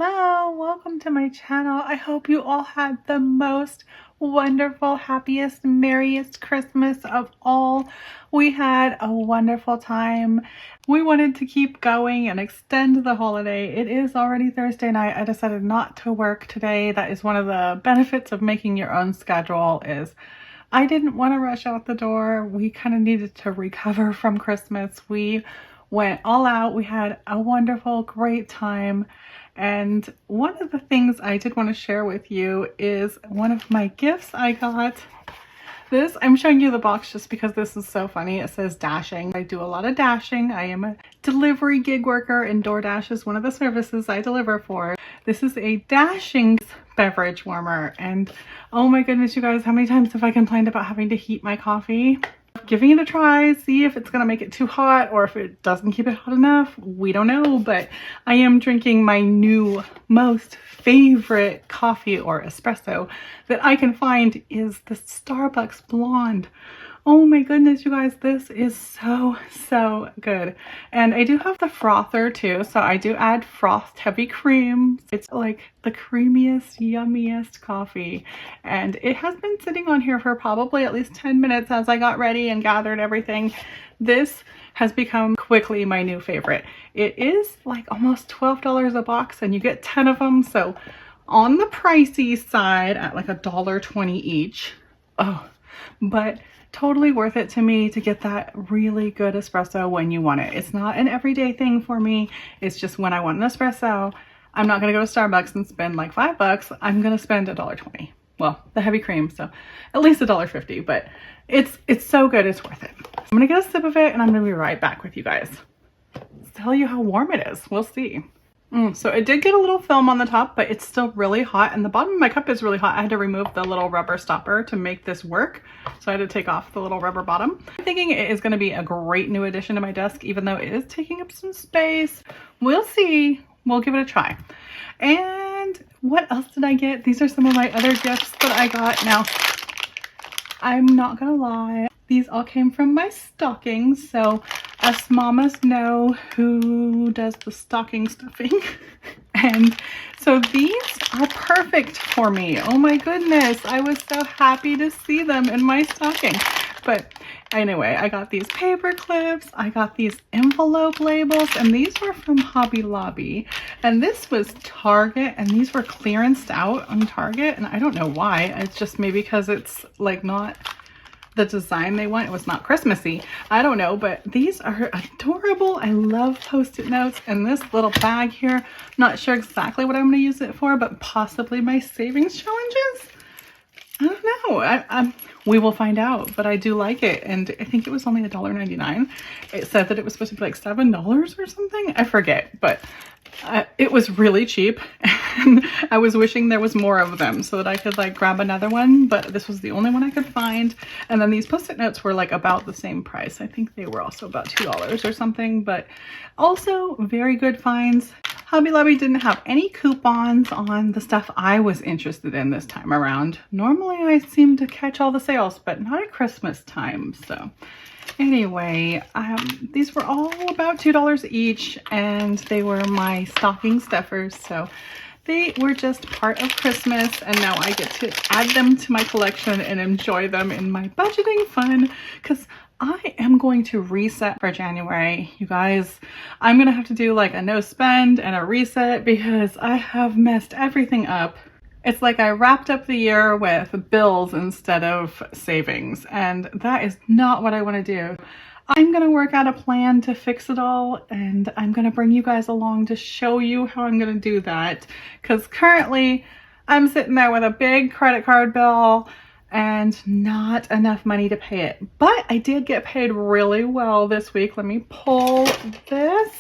Hello, welcome to my channel. I hope you all had the most wonderful, happiest, merriest Christmas of all. We had a wonderful time. We wanted to keep going and extend the holiday. It is already Thursday night. I decided not to work today. That is one of the benefits of making your own schedule is I didn't want to rush out the door. We kind of needed to recover from Christmas. We went all out. We had a wonderful, great time. And one of the things I did want to share with you is one of my gifts I got. This, I'm showing you the box just because this is so funny. It says dashing. I do a lot of dashing. I am a delivery gig worker and DoorDash is one of the services I deliver for. This is a dashing beverage warmer. And oh my goodness, you guys, how many times have I complained about having to heat my coffee? Giving it a try, see if it's gonna make it too hot or if it doesn't keep it hot enough. We don't know, but I am drinking my new most favorite coffee or espresso that I can find is the Starbucks Blonde. Oh my goodness, you guys, this is so good. And I do have the frother too, so I do add frothed heavy cream. It's like the creamiest, yummiest coffee. And it has been sitting on here for probably at least 10 minutes as I got ready and gathered everything. This has become quickly my new favorite. It is like almost $12 a box and you get 10 of them. So on the pricey side at like $1.20 each. Oh, but totally worth it to me to get that really good espresso when you want it. It's not an everyday thing for me. It's just when I want an espresso, I'm not gonna go to Starbucks and spend like $5. I'm gonna spend $1.20. Well, the heavy cream, so at least $1.50, but it's so good, it's worth it. I'm gonna get a sip of it and I'm gonna be right back with you guys. Tell you how warm it is. We'll see. So it did get a little film on the top, but it's still really hot and the bottom of my cup is really hot. I had to remove the little rubber stopper to make this work. So I had to take off the little rubber bottom. I'm thinking it is going to be a great new addition to my desk, even though it is taking up some space. We'll see. We'll give it a try. And what else did I get? These are some of my other gifts that I got. Now, I'm not gonna lie, these all came from my stockings. So us mamas know who does the stocking stuffing. And so these are perfect for me. Oh my goodness, I was so happy to see them in my stocking. But anyway, I got these paper clips, I got these envelope labels, and these were from Hobby Lobby. And this was Target, and these were clearanced out on Target, and I don't know why. It's just maybe because it's like not the design they want. It was not Christmassy. I don't know, but these are adorable. I love Post-it notes, and this little bag here, not sure exactly what I'm going to use it for, but possibly my savings challenges. I don't know. We will find out, but I do like it. And I think it was only $1.99. It said that it was supposed to be like $7 or something. I forget, but it was really cheap. And I was wishing there was more of them so that I could like grab another one, but this was the only one I could find. And then these Post-it notes were like about the same price. I think they were also about $2 or something, but also very good finds. Hobby Lobby didn't have any coupons on the stuff I was interested in this time around. Normally I seem to catch all the sales, but not at Christmas time. So anyway, these were all about $2 each and they were my stocking stuffers. So they were just part of Christmas and now I get to add them to my collection and enjoy them in my budgeting fun because I am going to reset for January. You guys, I'm going to have to do like a no spend and a reset because I have messed everything up. It's like I wrapped up the year with bills instead of savings, and that is not what I want to do. I'm going to work out a plan to fix it all, and I'm going to bring you guys along to show you how I'm going to do that because currently I'm sitting there with a big credit card bill and not enough money to pay it. But I did get paid really well this week. Let me pull this.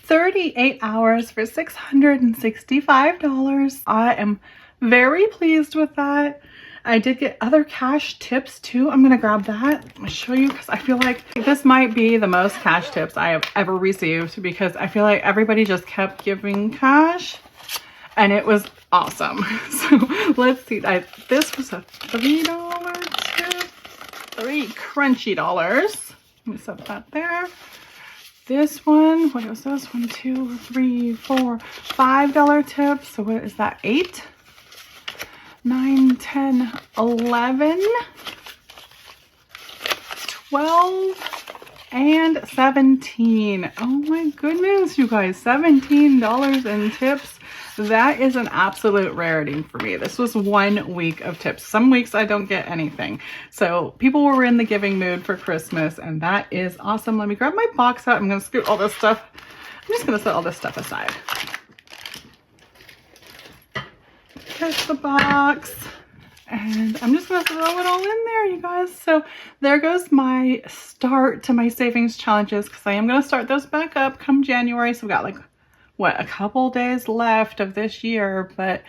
38 hours for $665. I am very pleased with that. I did get other cash tips too. I'm gonna grab that. I'm gonna show you because I feel like this might be the most cash tips I have ever received because I feel like everybody just kept giving cash and it was awesome. So let's see. This was a $3 tip, $3 crunchy dollars. Let me set that there. this one, what was this? 1, 2, 3, 4, $5 tips. So what is that? 8, 9, 10, 11, 12, and 17. Oh my goodness, you guys, $17 in tips. That is an absolute rarity for me. This was 1 week of tips. Some weeks I don't get anything. So people were in the giving mood for Christmas, and that is awesome. Let me grab my box out. I'm gonna scoot all this stuff. I'm just gonna set all this stuff aside. Here's the box. And I'm just gonna throw it all in there, you guys. So there goes my start to my savings challenges, because I am gonna start those back up come January. So we've got like, what, a couple days left of this year, but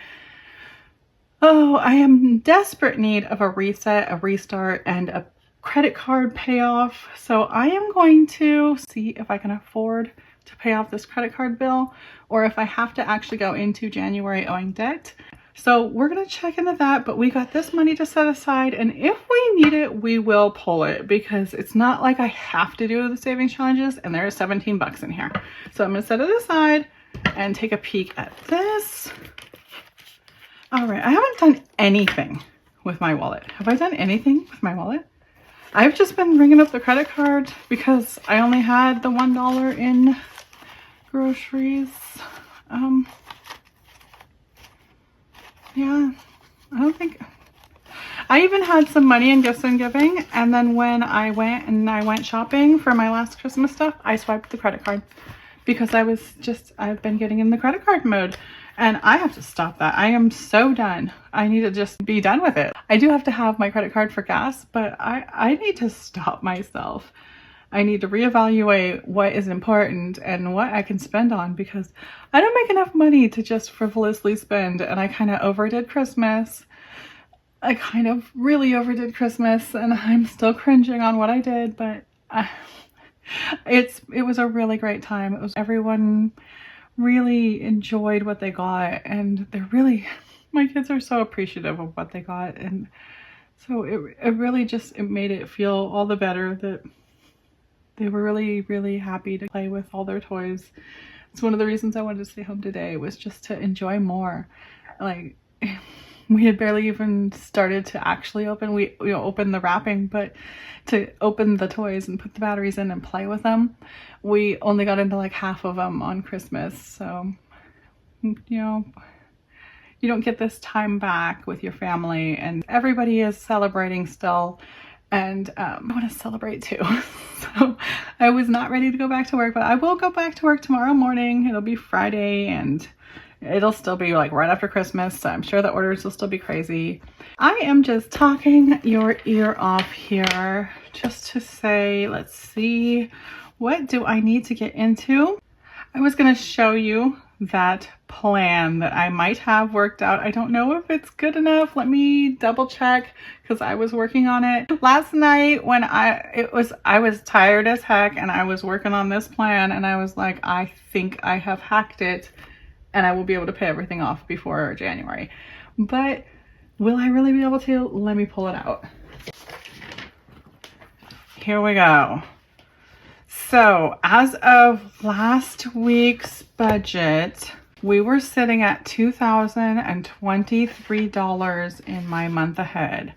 oh, I am in desperate need of a reset, a restart, and a credit card payoff. So I am going to see if I can afford to pay off this credit card bill, or if I have to actually go into January owing debt. So we're going to check into that, but we got this money to set aside, and if we need it, we will pull it, because it's not like I have to do the savings challenges, and there is 17 bucks in here. So I'm going to set it aside and take a peek at this. All right, I haven't done anything with my wallet. Have I done anything with my wallet? I've just been ringing up the credit card because I only had the $1 in groceries. Yeah, I don't think, I even had some money in gifts and giving, and then when I went shopping for my last Christmas stuff, I swiped the credit card, because I've been getting in the credit card mode, and I have to stop that. I am so done. I need to just be done with it. I do have to have my credit card for gas, but I need to stop myself. I need to reevaluate what is important and what I can spend on, because I don't make enough money to just frivolously spend, and I kind of overdid Christmas. I kind of really overdid Christmas, and I'm still cringing on what I did, but it was a really great time. Everyone really enjoyed what they got, and my kids are so appreciative of what they got, and so it really just, it made it feel all the better that they were really, really happy to play with all their toys. It's one of the reasons I wanted to stay home today, was just to enjoy more. Like, we had barely even started to actually open. We opened the wrapping, but to open the toys and put the batteries in and play with them, we only got into like half of them on Christmas. So, you know, you don't get this time back with your family, and everybody is celebrating still. And I want to celebrate too. So I was not ready to go back to work, but I will go back to work tomorrow morning. It'll be Friday, and it'll still be like right after Christmas. So I'm sure the orders will still be crazy. I am just talking your ear off here just to say, let's see, what do I need to get into? I was going to show you that plan that I might have worked out. I don't know if it's good enough. Let me double check, because I was working on it last night when I was tired as heck, and I was working on this plan, and I was like, I think I have hacked it, and I will be able to pay everything off before January. But will I really be able to? Let me pull it out. Here we go. So as of last week's budget, we were sitting at $2,023 in my month ahead.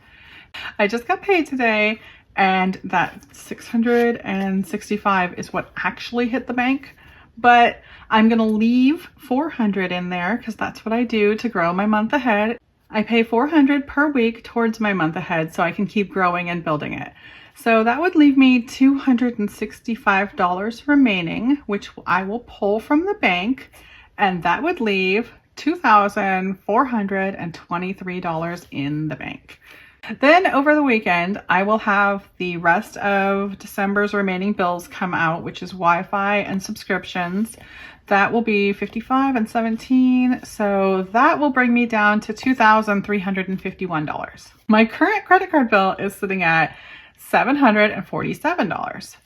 I just got paid today, and that $665 is what actually hit the bank, but I'm gonna leave $400 in there, because that's what I do to grow my month ahead. I pay $400 per week towards my month ahead, so I can keep growing and building it. So that would leave me $265 remaining, which I will pull from the bank, and that would leave $2,423 in the bank. Then over the weekend, I will have the rest of December's remaining bills come out, which is Wi-Fi and subscriptions. That will be $55 and $17. So that will bring me down to $2,351. My current credit card bill is sitting at $747.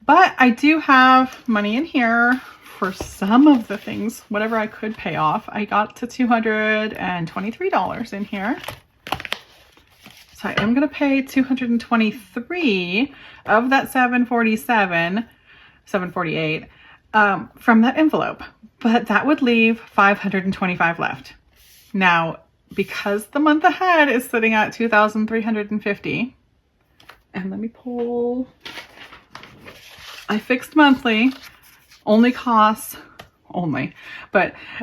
But I do have money in here for some of the things, whatever I could pay off. I got to $223 in here. So I am going to pay $223 of that $747. $748 from that envelope, but that would leave $525 left. Now, because the month ahead is sitting at $2,350, and let me pull, I fixed monthly only costs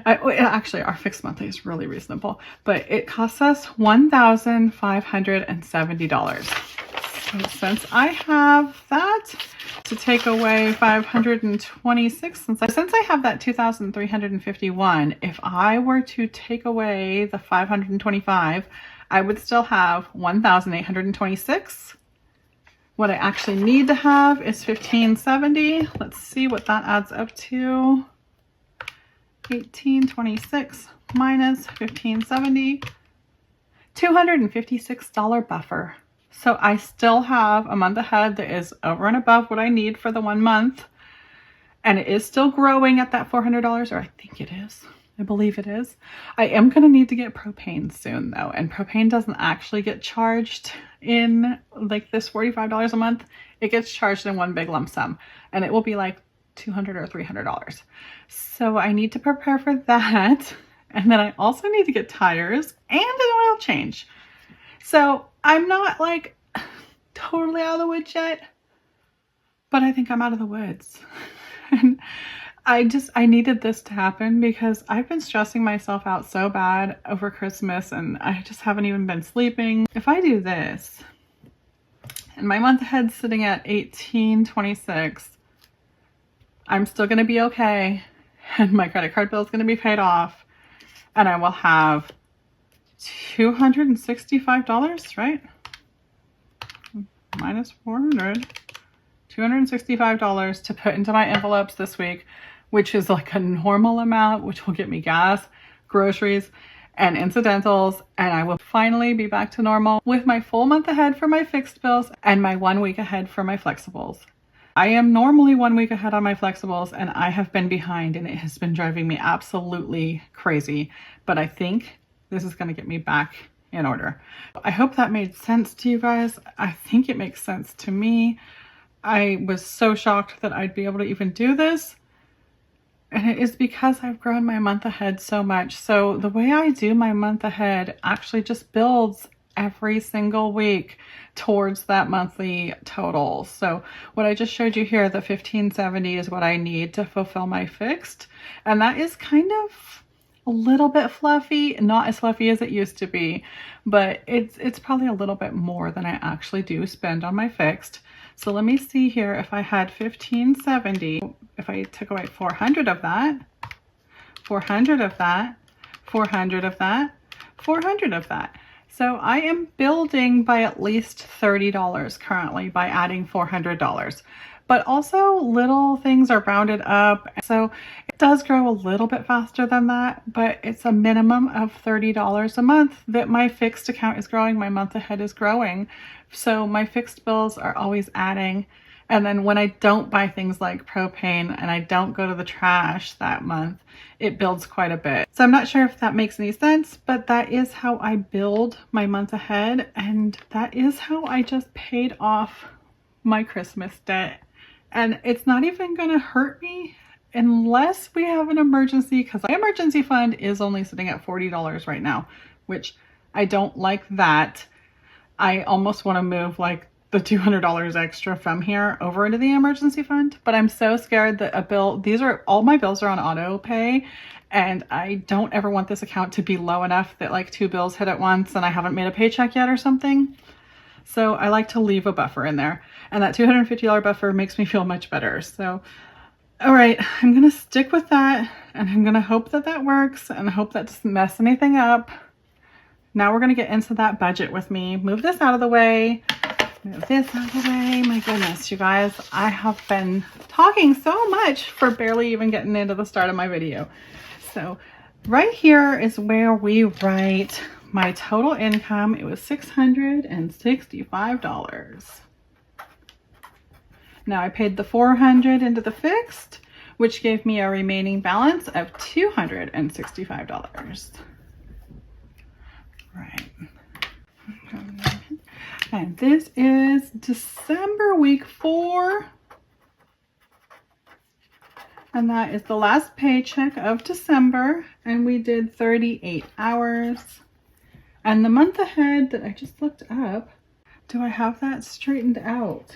actually our fixed monthly is really reasonable, but it costs us $1,570. So since I have that to take away 526, since I have that 2,351, if I were to take away the 525, I would still have 1,826. What I actually need to have is 1,570. Let's see what that adds up to. 1826 minus 1,570, $256 buffer. So I still have a month ahead that is over and above what I need for the 1 month. And it is still growing at that $400, or I think it is. I believe it is. I am going to need to get propane soon though. And propane doesn't actually get charged in like this $45 a month. It gets charged in one big lump sum, and it will be like $200 or $300. So I need to prepare for that. And then I also need to get tires and an oil change. So I'm not like totally out of the woods yet, but I think I'm out of the woods. And I needed this to happen because I've been stressing myself out so bad over Christmas, and I just haven't even been sleeping. If I do this and my month ahead's sitting at 1826, I'm still going to be okay, and my credit card bill is going to be paid off, and I will have $265, right? Minus 400, $265 to put into my envelopes this week, which is like a normal amount, which will get me gas, groceries, and incidentals, and I will finally be back to normal with my full month ahead for my fixed bills and my 1 week ahead for my flexibles. I am normally 1 week ahead on my flexibles, and I have been behind, and it has been driving me absolutely crazy. But I think this is going to get me back in order. I hope that made sense to you guys. I think it makes sense to me. I was so shocked that I'd be able to even do this. And it is because I've grown my month ahead so much. So the way I do my month ahead actually just builds every single week towards that monthly total. So what I just showed you here, the 1,570 is what I need to fulfill my fixed. And that is kind of a little bit fluffy, not as fluffy as it used to be, but it's probably a little bit more than I actually do spend on my fixed. So let me see here. If I had 1,570, if I took away 400 of that, 400 of that, 400 of that, 400 of that. So I am building by at least $30 currently by adding $400. But also little things are rounded up. So it does grow a little bit faster than that, but it's a minimum of $30 a month that my fixed account is growing. My month ahead is growing. So my fixed bills are always adding. And then when I don't buy things like propane and I don't go to the trash that month, it builds quite a bit. So I'm not sure if that makes any sense, but that is how I build my month ahead. And that is how I just paid off my Christmas debt. And it's not even going to hurt me unless we have an emergency, because my emergency fund is only sitting at $40 right now, which I don't like that. I almost want to move like the $200 extra from here over into the emergency fund, but I'm so scared that all my bills are on auto pay, and I don't ever want this account to be low enough that like 2 bills hit at once and I haven't made a paycheck yet or something. So I like to leave a buffer in there, and that $250 buffer makes me feel much better. So, all right, I'm going to stick with that, and I'm going to hope that that works, and I hope that doesn't mess anything up. Now we're going to get into that budget with me. Move this out of the way. Move this out of the way. My goodness, you guys, I have been talking so much for barely even getting into the start of my video. So right here is where we write my total income. It was $665. Now I paid the $400 into the fixed, which gave me a remaining balance of $265. Right. And this is December week 4. And that is the last paycheck of December, and we did 38 hours. And the month ahead that I just looked up, do I have that straightened out?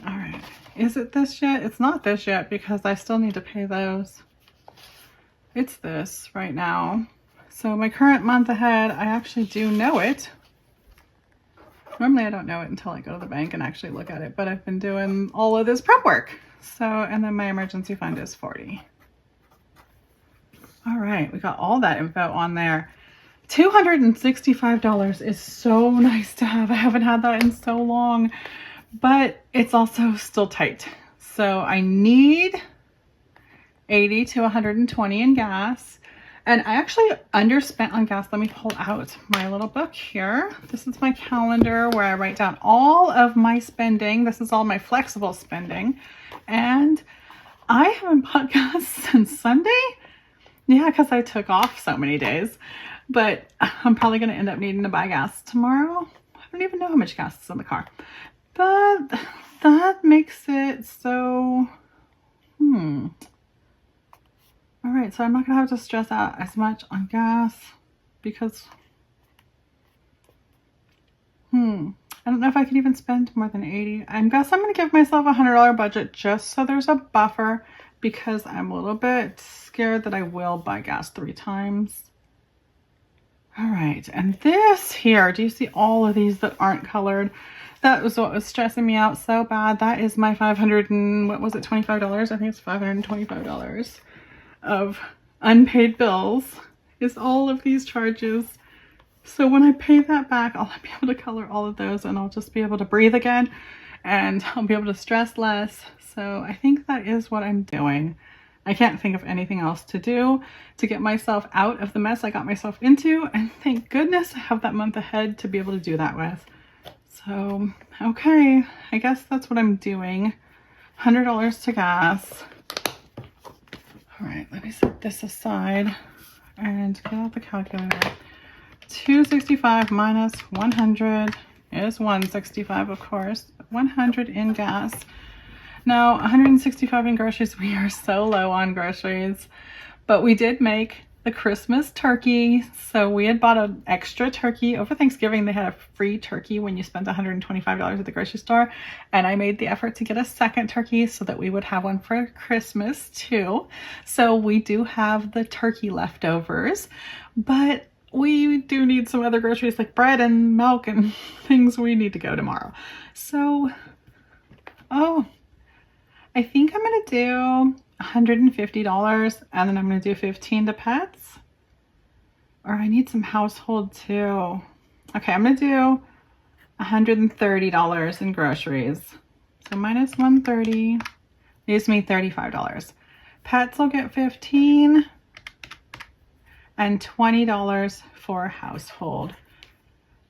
All right, is it this yet? It's not this yet because I still need to pay those. It's this right now. So my current month ahead, I actually do know it. Normally I don't know it until I go to the bank and actually look at it, but I've been doing all of this prep work. So, and then my emergency fund is 40. All right, we got all that info on there. $265 is so nice to have. I haven't had that in so long, but it's also still tight. So I need 80 to 120 in gas. And I actually underspent on gas. Let me pull out my little book here. This is my calendar where I write down all of my spending. This is all my flexible spending. And I haven't bought gas since Sunday. Yeah, because I took off so many days. But I'm probably going to end up needing to buy gas tomorrow. I don't even know how much gas is in the car. But that makes it so... All right, so I'm not gonna have to stress out as much on gas because, I don't know if I could even spend more than 80. I guess I'm gonna give myself a $100 budget just so there's a buffer because I'm a little bit scared that I will buy gas 3 times. All right, and this here, do you see all of these that aren't colored? That was what was stressing me out so bad. That is my $525? I think it's $525. Of unpaid bills is all of these charges. So when I pay that back, I'll be able to color all of those and I'll just be able to breathe again and I'll be able to stress less. So I think that is what I'm doing. I can't think of anything else to do to get myself out of the mess I got myself into, and thank goodness I have that month ahead to be able to do that with. So, okay, I guess that's what I'm doing. $100 to gas. All right, let me set this aside and get out the calculator. 265 minus 100 is 165, of course. 100 in gas. Now, 165 in groceries. We are so low on groceries, but we did make the Christmas turkey. So we had bought an extra turkey over Thanksgiving. They had a free turkey when you spent $125 at the grocery store. And I made the effort to get a second turkey so that we would have one for Christmas too. So we do have the turkey leftovers, but we do need some other groceries like bread and milk and things we need to go tomorrow. So, I think I'm going to do $150 and then I'm going to do 15 to pets. Or I need some household too. Okay, I'm going to do $130 in groceries. So minus 130 leaves me $35. Pets will get 15 and $20 for household.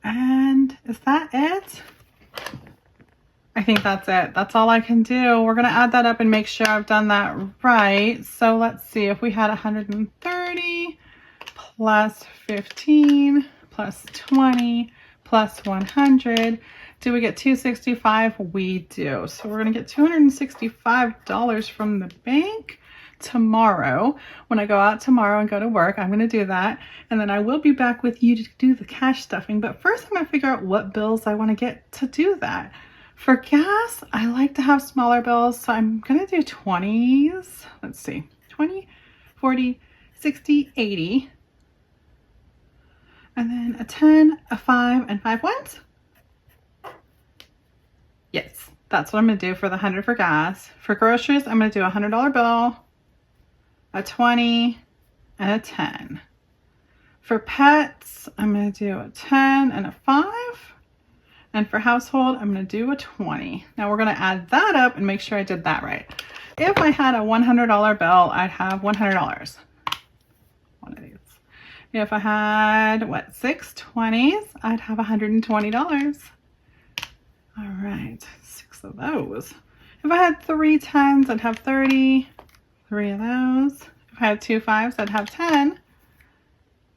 And is that it? I think that's it. That's all I can do. We're going to add that up and make sure I've done that right. So let's see if we had 130 plus 15 plus 20 plus 100. Do we get 265? We do. So we're going to get $265 from the bank tomorrow. When I go out tomorrow and go to work, I'm going to do that. And then I will be back with you to do the cash stuffing. But first I'm going to figure out what bills I want to get to do that. For gas, I like to have smaller bills, so I'm going to do 20s. Let's see, 20, 40, 60, 80. And then a 10, a 5, and 5 ones. Yes, that's what I'm going to do for the 100 for gas. For groceries, I'm going to do a $100 bill, a 20, and a 10. For pets, I'm going to do a 10 and a 5. And for household, I'm going to do a 20. Now we're going to add that up and make sure I did that right. If I had a $100 bill, I'd have $100. One of these. If I had, 6 20s, I'd have $120. All right, 6 of those. If I had 3 10s, I'd have 30. 3 of those. If I had 2 5s, I'd have 10.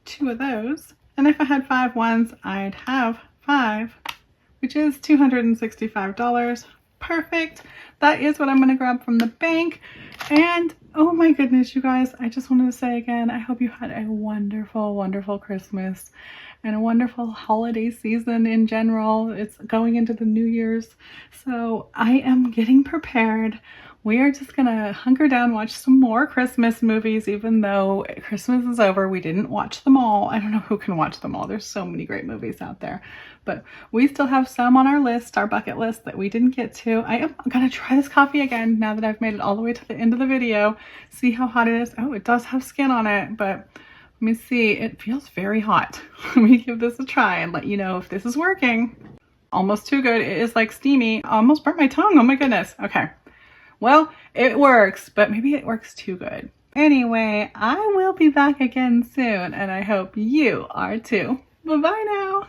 2 of those. And if I had 5 1s, I'd have 5. which is $265. Perfect. That is what I'm going to grab from the bank. And oh my goodness, you guys, I just wanted to say again, I hope you had a wonderful, wonderful Christmas and a wonderful holiday season in general. It's going into the New Year's, so I am getting prepared. We are just gonna hunker down, watch some more Christmas movies, even though Christmas is over. We didn't watch them all. I don't know who can watch them all. There's so many great movies out there, but we still have some on our list, our bucket list, that we didn't get to. I am gonna try this coffee again now that I've made it all the way to the end of the video. See how hot it is. Oh, it does have skin on it, but let me see. It feels very hot. Let me give this a try and let you know if this is working. Almost too good. It is like steamy. I almost burnt my tongue. Oh my goodness. Okay. Well, it works, but maybe it works too good. Anyway, I will be back again soon, and I hope you are too. Bye-bye now.